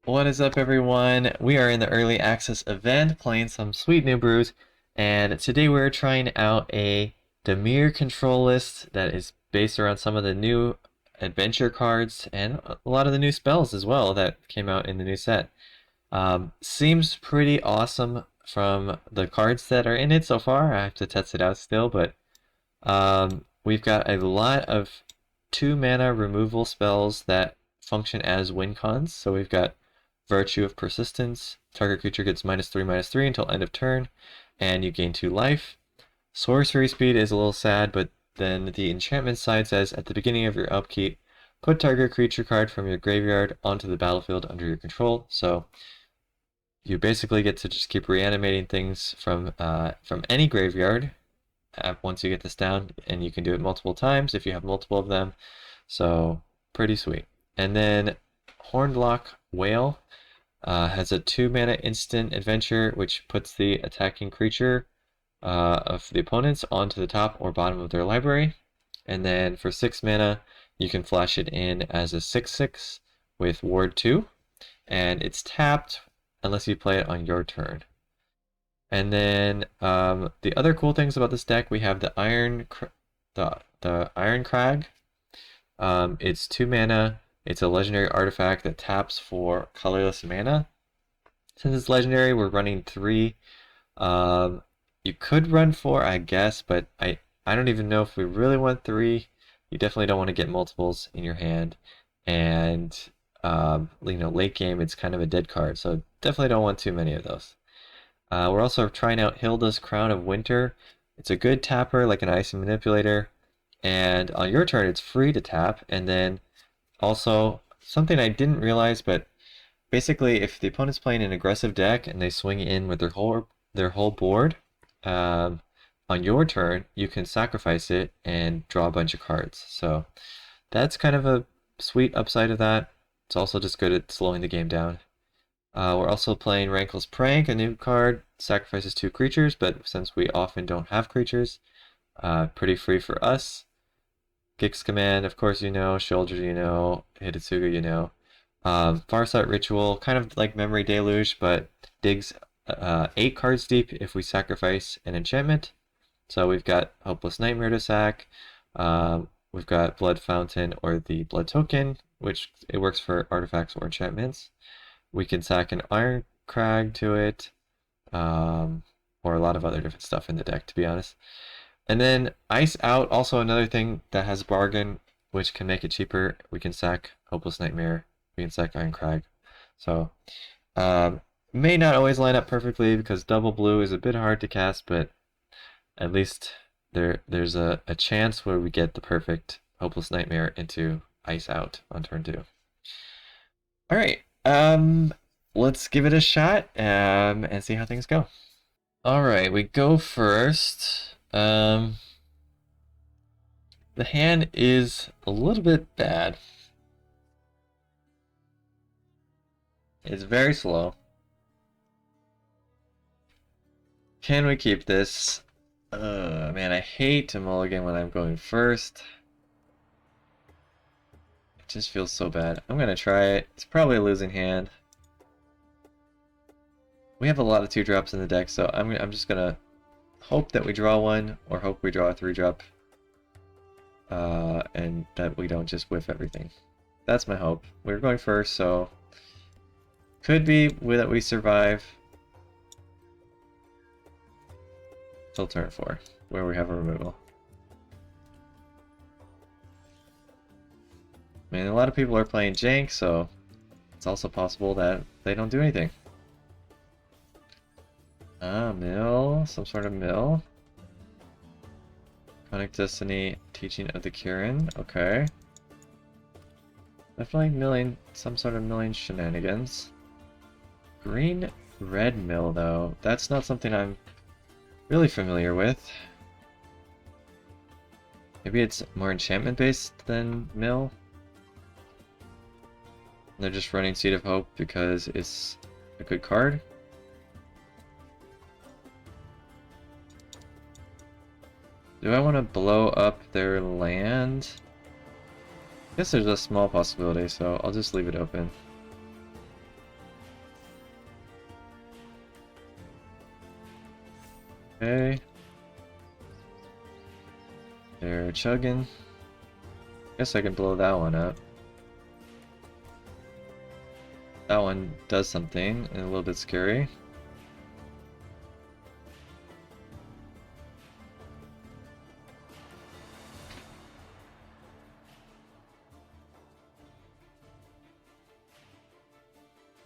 What is up, everyone? We are in the early access event playing some sweet new brews, and today we're trying out a Dimir control list that is based around some of the new adventure cards and a lot of the new spells as well that came out in the new set. Seems pretty awesome from the cards that are in it so far. I have to test it out still, but we've got a lot of 2 mana removal spells that function as win cons. So we've got Virtue of Persistence. Target creature gets -3/-3 until end of turn, and you gain 2 life. Sorcery Speed is a little sad, but then the enchantment side says at the beginning of your upkeep, put target creature card from your graveyard onto the battlefield under your control. So you basically get to just keep reanimating things from any graveyard once you get this down, and you can do it multiple times if you have multiple of them. So pretty sweet. And then Hornlock Whale has a 2 mana instant adventure, which puts the attacking creature of the opponents onto the top or bottom of their library. And then for 6 mana, you can flash it in as a 6/6 with Ward 2, and it's tapped unless you play it on your turn. And then the other cool things about this deck, we have the Iron Crag. It's 2 mana. It's a legendary artifact that taps for colorless mana. Since it's legendary, we're running 3. You could run 4, I guess, but I don't even know if we really want 3. You definitely don't want to get multiples in your hand, and late game it's kind of a dead card, so definitely don't want too many of those. We're also trying out Hilda's Crown of Winter. It's a good tapper, like an Ice Manipulator, and on your turn it's free to tap. And then also, something I didn't realize, but basically if the opponent's playing an aggressive deck and they swing in with their whole board, on your turn you can sacrifice it and draw a bunch of cards. So that's kind of a sweet upside of that. It's also just good at slowing the game down. We're also playing Rankle's Prank, a new card. Sacrifices 2 creatures, but since we often don't have creatures, pretty free for us. Gix Command, of course you know. Shoulder you know. Hitotsuga you know. Farsight Ritual, kind of like Memory Deluge, but digs 8 cards deep if we sacrifice an enchantment. So we've got Hopeless Nightmare to sack. We've got Blood Fountain or the Blood Token, which it works for artifacts or enchantments. We can sack an Iron Crag to it, or a lot of other different stuff in the deck, to be honest. And then Ice Out, also another thing that has Bargain, which can make it cheaper. We can sack Hopeless Nightmare, we can sack Iron Crag. So, may not always line up perfectly because double blue is a bit hard to cast, but at least there's a chance where we get the perfect Hopeless Nightmare into Ice Out on turn 2. Alright. Let's give it a shot and see how things go. Alright, we go first. The hand is a little bit bad. It's very slow. Can we keep this? Man, I hate to mulligan when I'm going first. It just feels so bad. I'm gonna try it. It's probably a losing hand. We have a lot of 2-drops in the deck, so I'm just gonna hope that we draw one, or hope we draw a 3-drop, and that we don't just whiff everything. That's my hope. We're going first, so could be that we survive till turn 4, where we have a removal. I mean, a lot of people are playing Jank, so it's also possible that they don't do anything. Mill, some sort of mill. Chronic Destiny, Teaching of the Kirin, okay. Definitely milling, some sort of milling shenanigans. Green red mill though, that's not something I'm really familiar with. Maybe it's more enchantment based than mill. They're just running Seed of Hope because it's a good card. Do I want to blow up their land? I guess there's a small possibility, so I'll just leave it open. Okay. They're chugging. Guess I can blow that one up. That one does something, and a little bit scary.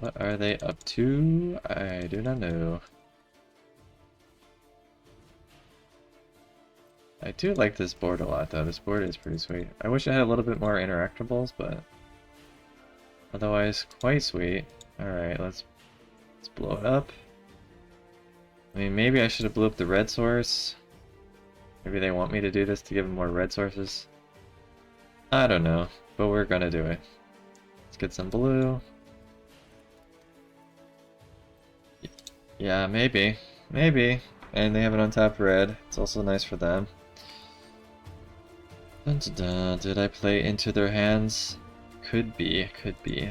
What are they up to? I do not know. I do like this board a lot, though. This board is pretty sweet. I wish I had a little bit more interactables, but otherwise, quite sweet. Alright, let's blow it up. I mean, maybe I should have blew up the red source. Maybe they want me to do this to give them more red sources. I don't know, but we're gonna do it. Let's get some blue. Yeah, maybe. Maybe. And they have an untapped red. It's also nice for them. Dun, dun, dun. Did I play into their hands? Could be. Could be.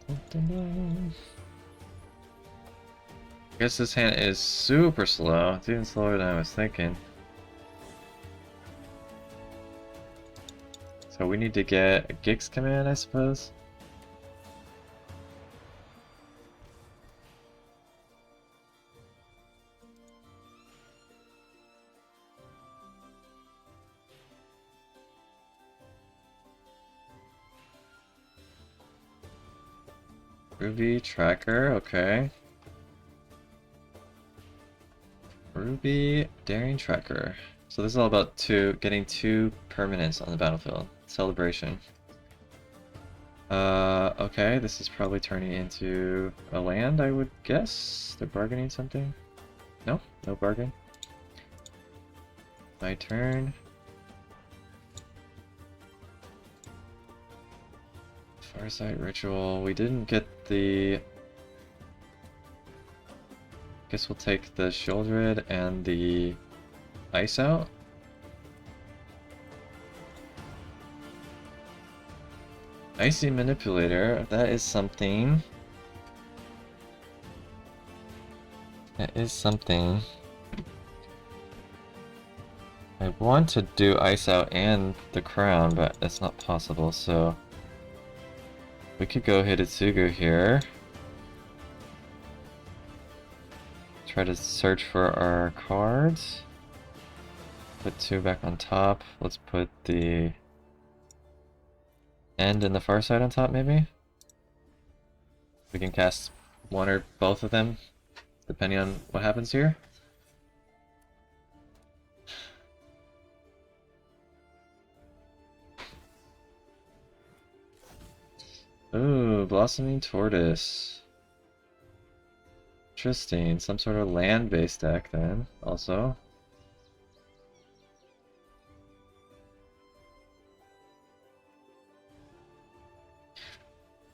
Dun, dun, dun. I guess this hand is super slow. It's even slower than I was thinking. So we need to get a Gix command, I suppose. Ruby tracker, okay. Ruby daring tracker. So this is all about getting 2 permanents on the battlefield. Celebration. Okay, this is probably turning into a land, I would guess. They're bargaining something. No? No bargain. My turn. Farsight Ritual. We didn't get the... Guess we'll take the Shieldred and the Ice out. Icy Manipulator, that is something. That is something. I want to do Ice out and the Crown, but that's not possible, so... We could go Hidetsugu here. Try to search for our cards. Put 2 back on top. Let's put the End and the Farsight on top, maybe? We can cast one or both of them, depending on what happens here. Ooh, Blossoming Tortoise. Interesting. Some sort of land-based deck then, also.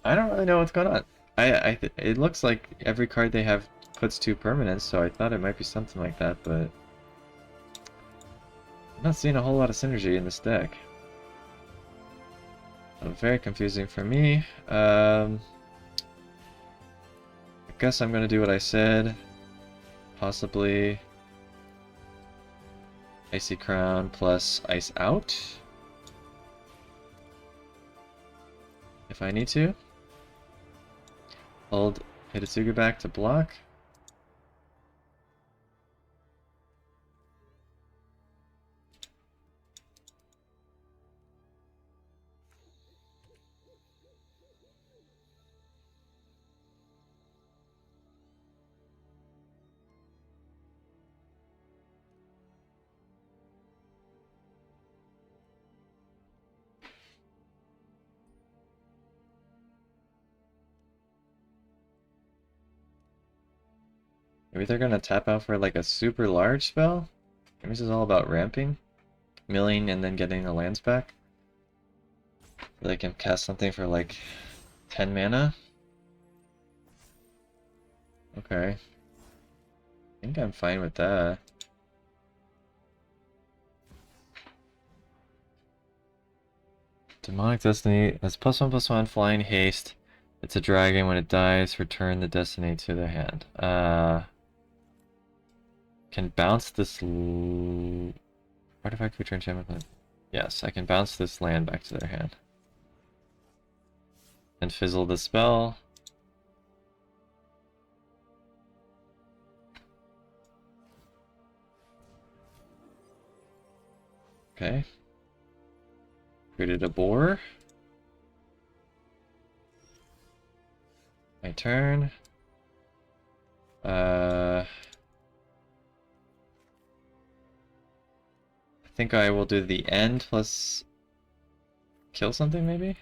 I don't really know what's going on. It looks like every card they have puts 2 permanents, so I thought it might be something like that, but I'm not seeing a whole lot of synergy in this deck. Very confusing for me. I guess I'm gonna do what I said. Possibly Icy Crown plus Ice Out. If I need to. Hold Hidetsugu back to block. Maybe they're gonna tap out for like a super large spell? Maybe this is all about ramping? Milling and then getting the lands back? They can cast something for like 10 mana? Okay. I think I'm fine with that. Demonic Destiny has +1/+1 flying haste. It's a dragon. When it dies, return the destiny to their hand. Can bounce this artifact return enchantment. Yes, I can bounce this land back to their hand. And fizzle the spell. Okay. Created a boar. My turn. I think I will do the end plus kill something maybe?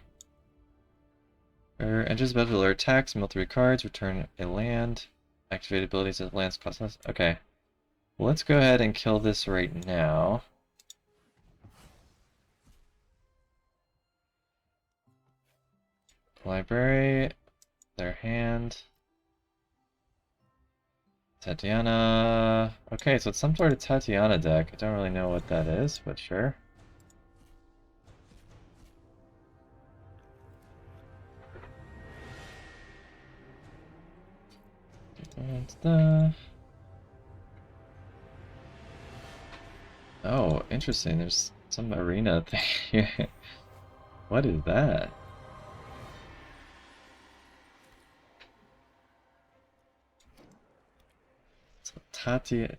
Or enters the battlefield or attacks, mill 3 cards, return a land. Activate abilities as lands cost less. Okay. Well, let's go ahead and kill this right now. Library, their hand. Tatiana. Okay, so it's some sort of Tatiana deck. I don't really know what that is, but sure. Oh, interesting. There's some arena thing here. What is that? So Tatiana?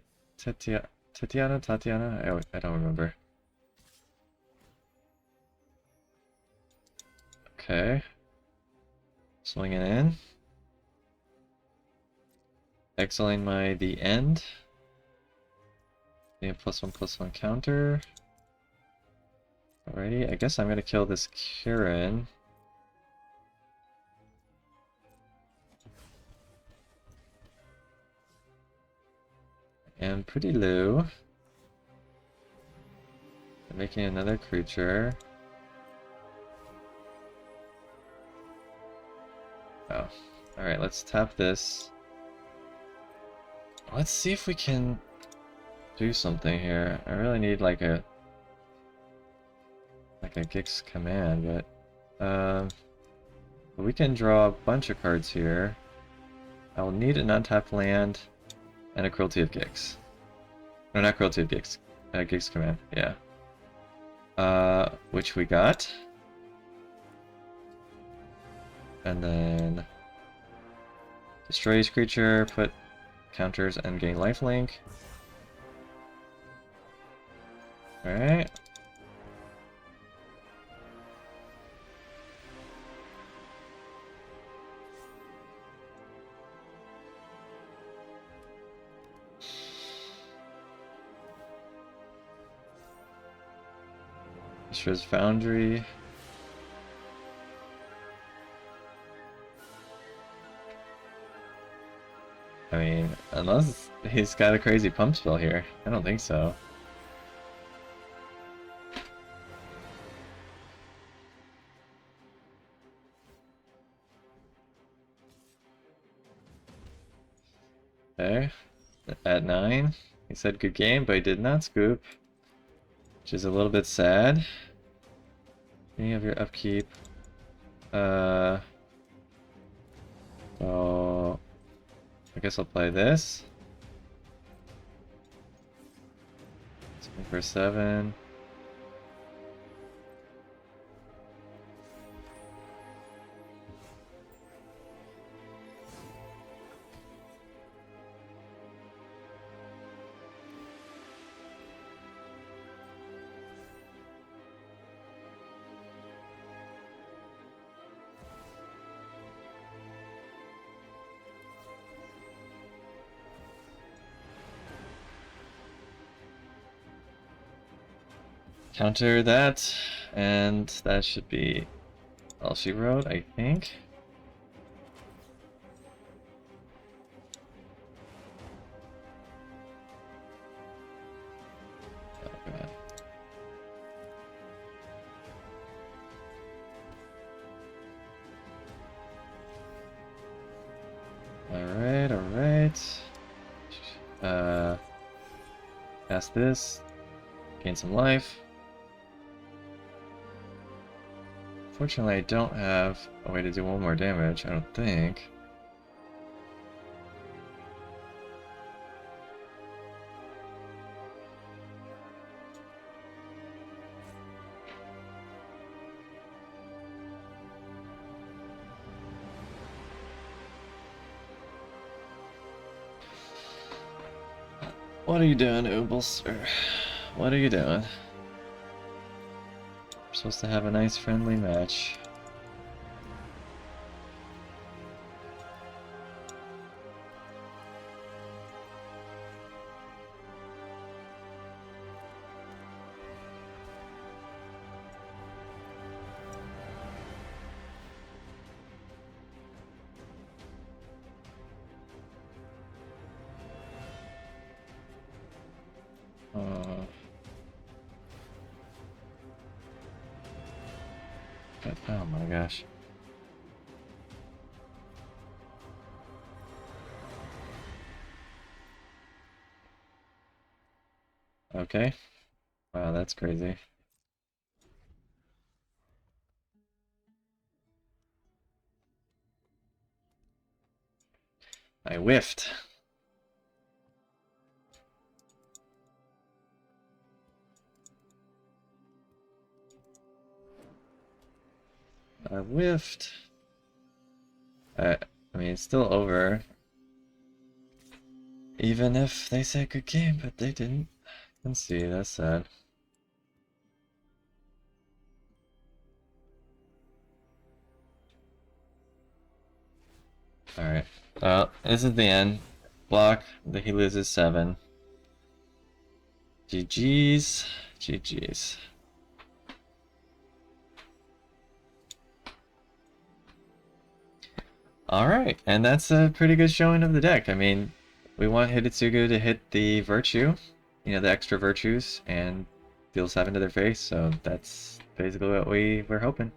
I don't remember. Okay. Swinging in. Exiling the end. Yeah, +1/+1 counter. Alrighty, I guess I'm gonna kill this Kieran. And pretty low. I'm making another creature. Oh. Alright, let's tap this. Let's see if we can do something here. I really need like a Gix command, but we can draw a bunch of cards here. I'll need an untapped land and a Cruelty of Gix. No, not Cruelty of Gix. Gix command, yeah. Which we got. And then destroy each creature, put counters and gain lifelink. Alright. Destroys Foundry. I mean, unless he's got a crazy pump spell here. I don't think so. Okay. At 9. He said good game, but he did not scoop. Which is a little bit sad. Any of your upkeep. So I guess I'll play this. 7 for 7. Counter that, and that should be all she wrote, I think. Oh, God. Alright, alright. Cast this. Gain some life. Unfortunately, I don't have a way to do one more damage, I don't think. What are you doing, Oobles? What are you doing? We're supposed to have a nice friendly match. Oh my gosh. Okay. Wow, that's crazy. I whiffed. I whiffed. I mean, it's still over. Even if they say good game, but they didn't. Let's see, that's sad. Alright. Well, this is the end. Block, he loses 7. GG's. GG's. Alright, and that's a pretty good showing of the deck. I mean, we want Hidetsugu to hit the virtue, you know, the extra virtues, and deal 7 to their face, so that's basically what we were hoping.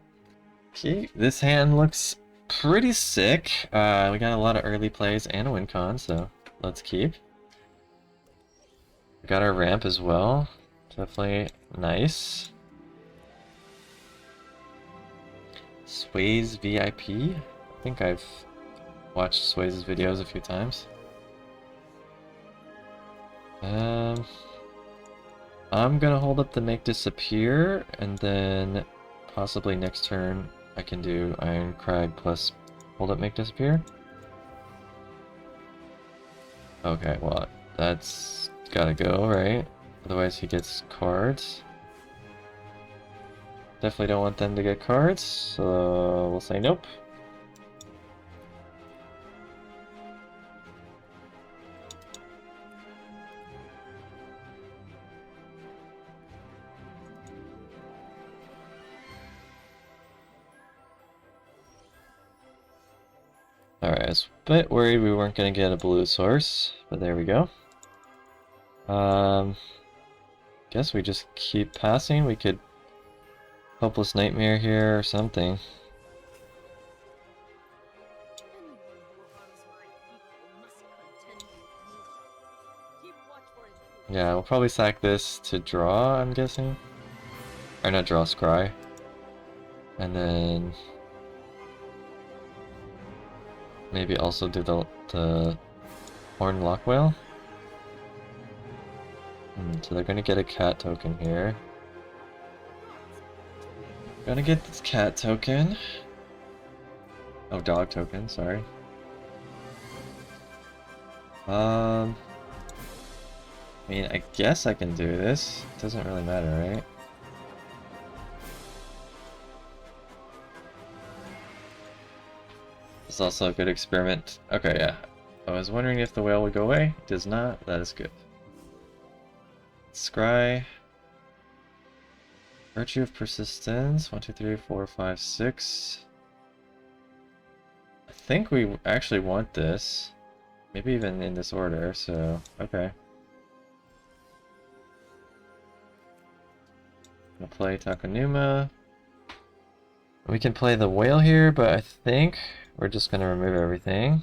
Okay, this hand looks pretty sick. We got a lot of early plays and a win con, so let's keep. We got our ramp as well. Definitely nice. Sway's VIP. I think I've watched Sway's videos a few times. I'm gonna hold up the make disappear, and then possibly next turn I can do Iron Crag plus hold up make disappear. Okay, well, that's gotta go, right? Otherwise he gets cards. Definitely don't want them to get cards, so we'll say nope. Alright, I was a bit worried we weren't going to get a blue source, but there we go. Guess we just keep passing. We could Hopeless Nightmare here or something. Yeah, we'll probably sack this to draw, I'm guessing. Or not draw, scry. And then maybe also do the Horn Lock Whale. So they're gonna get a cat token here. Gonna get this cat token. Oh, dog token, sorry. I mean, I guess I can do this. It doesn't really matter, right? It's also a good experiment. Okay, yeah. I was wondering if the whale would go away. It does not. That is good. Scry. Virtue of Persistence. 1, 2, 3, 4, 5, 6. I think we actually want this. Maybe even in this order, so okay. I'm gonna play Takanuma. We can play the whale here, but I think we're just gonna remove everything.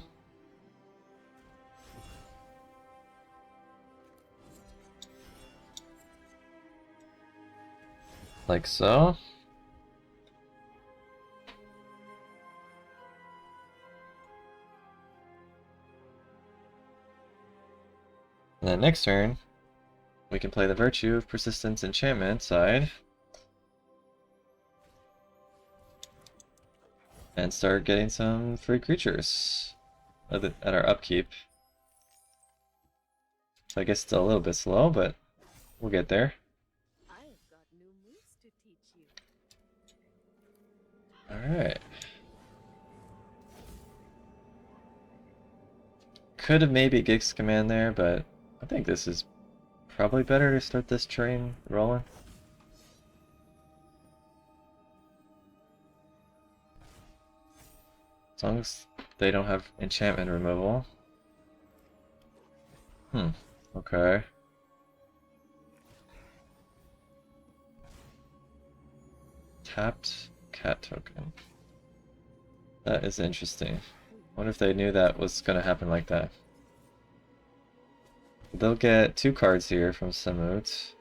Like so. then next turn, we can play the Virtue of Persistence Enchantment side. And start getting some free creatures at our upkeep. So I guess it's a little bit slow, but we'll get there. I've got new moves to teach you. Alright. Could have maybe Gix Command there, but I think this is probably better to start this train rolling. As long as they don't have enchantment removal. Okay. Tapped cat token. That is interesting. I wonder if they knew that was going to happen like that. They'll get 2 cards here from Samut.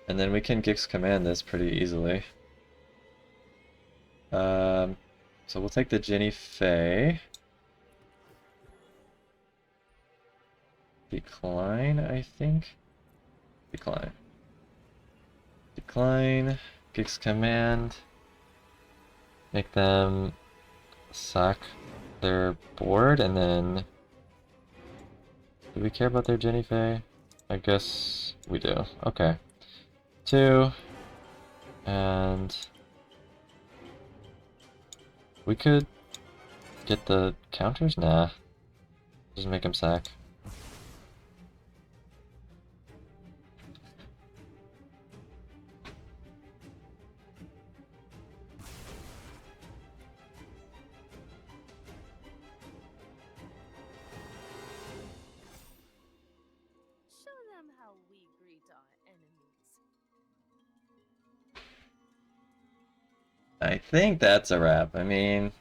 And then we can Gix Command this pretty easily. So we'll take the Ginny Fae. Decline, I think. Decline. Decline. Gix Command. Make them sack their board, and then... Do we care about their Ginny Fae? I guess we do. Okay. 2. And... we could get the counters? Nah. Just make them sack. Show them how we greet our enemies. I think that's a wrap. I mean,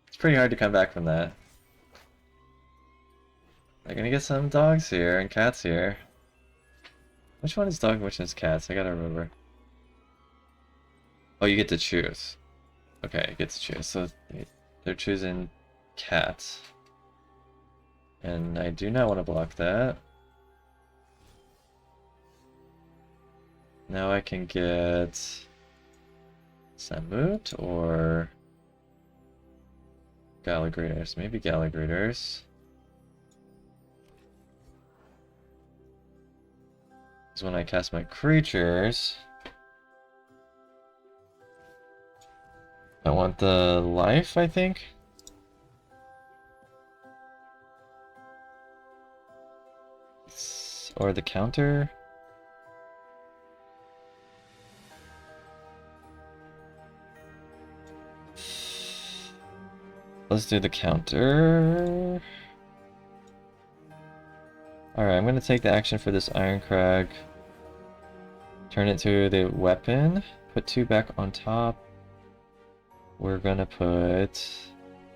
it's pretty hard to come back from that. I'm gonna get some dogs here and cats here. Which one is dog and which one is cats? I gotta remember. Oh, you get to choose. Okay, you get to choose. So they're choosing cats. And I do not want to block that. Now I can get Samut or Galligrators. Maybe Galligrators. Because when I cast my creatures, I want the life, I think. Or the counter. Let's do the counter. Alright, I'm going to take the action for this Iron Crag. Turn it to the weapon. Put 2 back on top. We're going to put...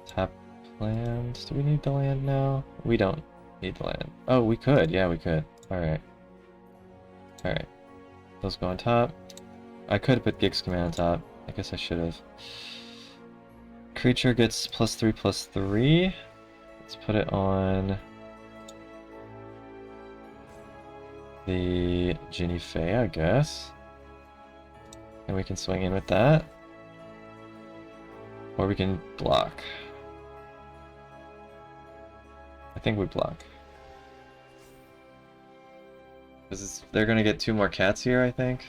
tap land. Do we need the land now? We don't need the land. Oh, we could. Yeah, we could. Alright. Alright. Those go on top. I could have put Gix Command on top. I guess I should have. Creature gets +3/+3. Let's put it on the Ginny Fae, I guess. And we can swing in with that. Or we can block. I think we block. Because they're gonna get 2 more cats here, I think.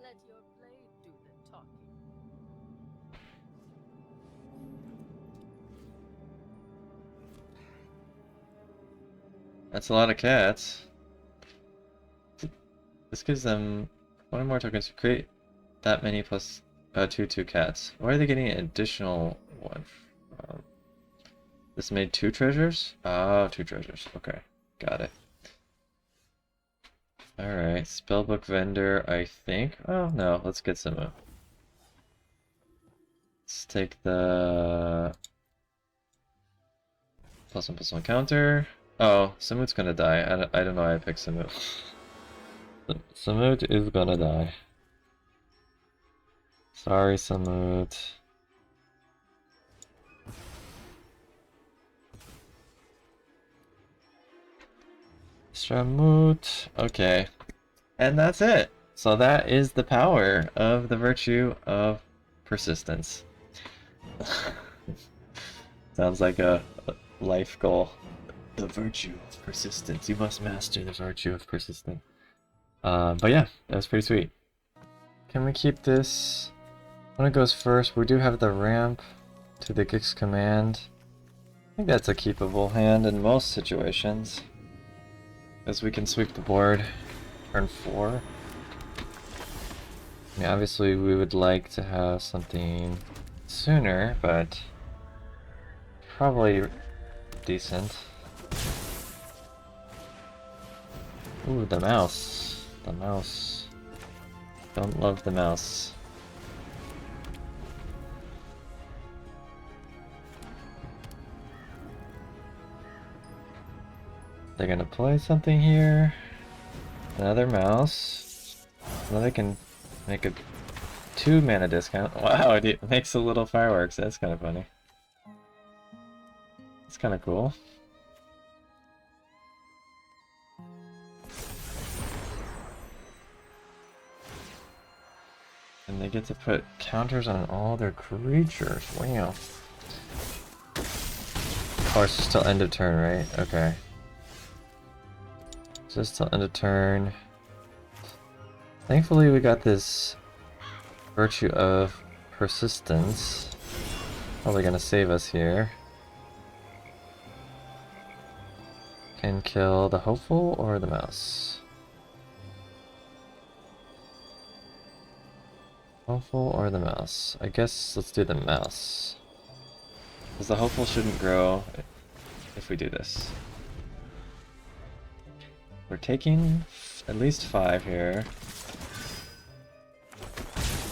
Let your blade do the talking. That's a lot of cats. This gives them 1 more tokens to create that many plus 2 cats. Why are they getting an additional 1? This made 2 treasures? Oh, 2 treasures. Okay, got it. Alright, Spellbook Vendor, I think. Oh, no, let's get some. Let's take the +1/+1 counter. Oh, Samut's gonna die. I don't know why I picked Samut. Samut is gonna die. Sorry, Samut. Samut. Okay. And that's it. So that is the power of the virtue of persistence. Sounds like a life goal. The virtue of persistence. You must master the virtue of persistence. But yeah, that was pretty sweet. Can we keep this? When it goes first, we do have the ramp to the Gix command. I think that's a keepable hand in most situations, as we can sweep the board turn 4. I mean, obviously we would like to have something sooner, but probably decent. Ooh, the mouse. The mouse. Don't love the mouse. They're gonna play something here. Another mouse. Now they can make a 2 mana discount. Wow, it makes a little fireworks. That's kind of funny. It's kind of cool. And they get to put counters on all their creatures. Wow. Of course, it's till end of turn, right? Okay. Just till end of turn. Thankfully, we got this virtue of persistence. Probably gonna save us here. Can kill the hopeful or the mouse. Hopeful or the mouse? I guess let's do the mouse. Because the hopeful shouldn't grow if we do this. We're taking at least 5 here.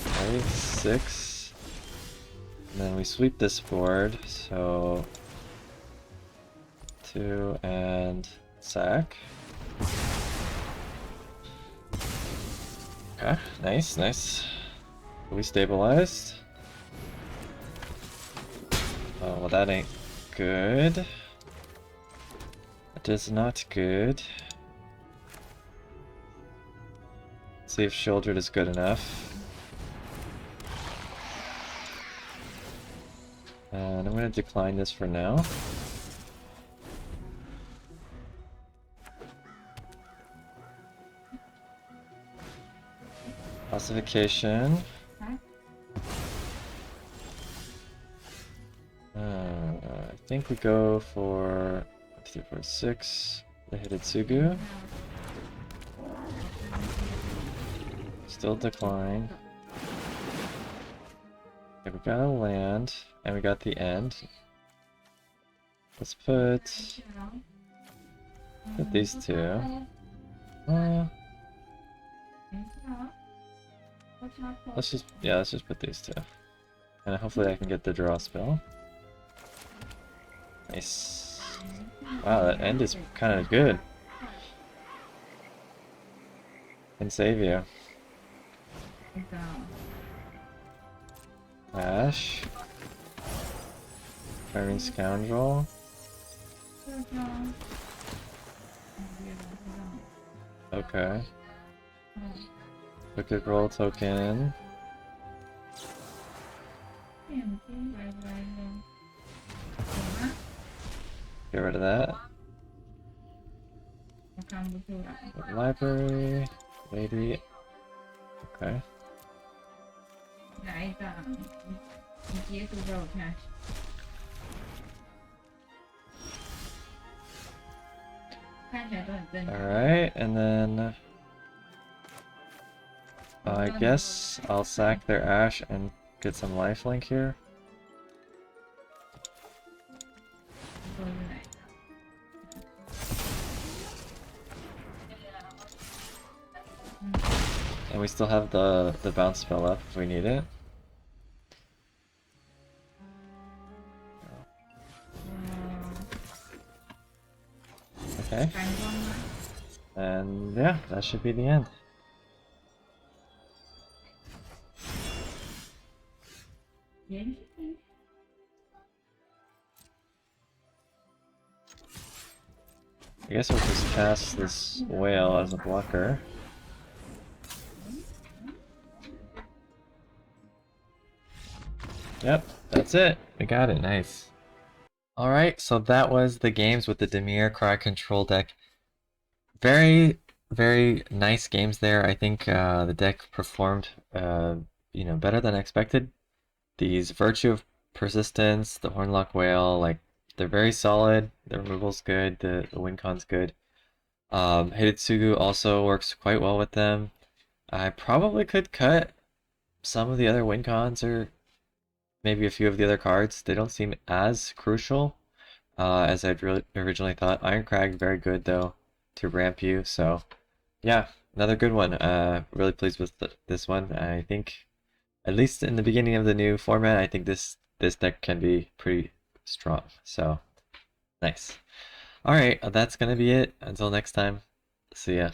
Okay, 6. And then we sweep this board, so 2 and sack. Okay, nice, nice. We stabilized. Oh, well that ain't good. That is not good. See if shouldered is good enough. And I'm going to decline this for now. Classification. I think we go for 3, 4, 6. The Hidetsugu. Still decline. Okay, we got a land, and we got the end. Let's put these two. Let's just put these two. And hopefully I can get the draw spell. Nice. Wow, that end is kind of good. Can save you. Ash. Charming Scoundrel. Okay. Wicked Roll token. Get rid of that. Library. Lady. Okay. Alright, and then I guess I'll sack their Ash and get some lifelink here. And we still have the bounce spell up if we need it. Okay. And yeah, that should be the end. I guess we'll just cast this whale as a blocker. Yep, that's it. We got it. Nice. Alright, so that was the games with the Dimir Crag control deck. Very, very nice games there. I think the deck performed better than expected. These Virtue of Persistence, the Hornlock Whale, like, they're very solid. The removal's good, the win con's good. Hidetsugu also works quite well with them. I probably could cut some of the other win cons or maybe a few of the other cards. They don't seem as crucial as I'd originally thought. Iron Crag, very good though to ramp you. So yeah, another good one. Really pleased with this one. I think at least in the beginning of the new format, I think this deck can be pretty strong. So nice. All right, that's gonna be it. Until next time, see ya.